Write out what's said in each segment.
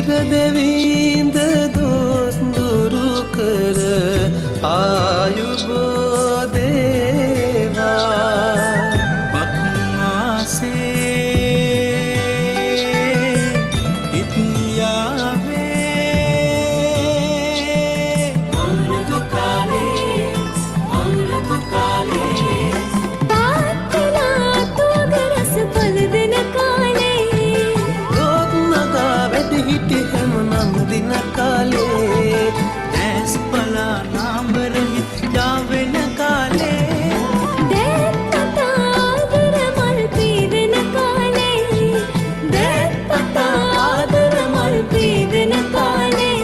දෙවිඳ දොස් දුරු කර ආයුබෝ දේවා පක්වාසේ ඉතියාවේ අමෘත කාලේ තාත්තලා තෝග රස පල දෙන කාලේ ලෝක නගා වැඩ හිටි හැම නම් දින කාලේ දැස් පලා නාඹර හිතා වෙන කාලේ දැත් පතාදර මල් පීදෙන කාලේ දැත් පතාදර මල් පීදෙන කාලේ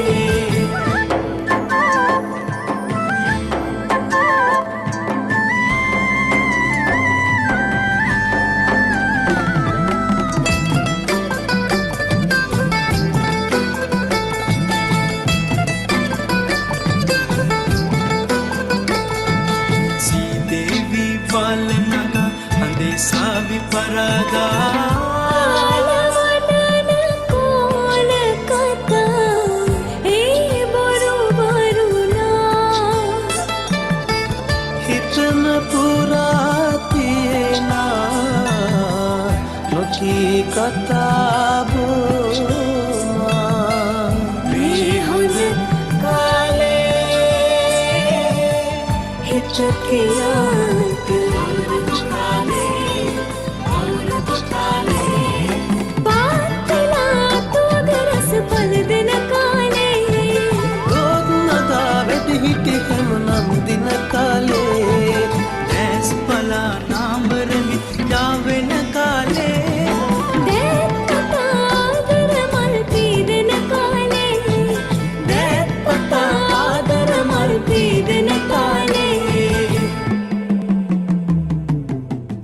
සීදේවි වලනග අඳේ සාවි පරාගා ආලවටන කෝල කතා ඒ බොරු බරුණා හිතන පුරා තියෙනා නොකී කතා බොමා මේ හොඳ කාලේ හිත කියාට පාත්තලා තෝග රස පල දෙන කාලේ ලෝක නගා වැඩ හිටි හැම නම් දින කාලේ දැස් පලා නාඹර හිතා වෙන කාලේ දැත් පතාදර මල් පීදෙන කාලේ දැත් පතාදර මල් පීදෙන කාලේ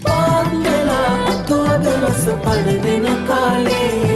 පාත්තලා තෝද රස පල දෙන කාලේ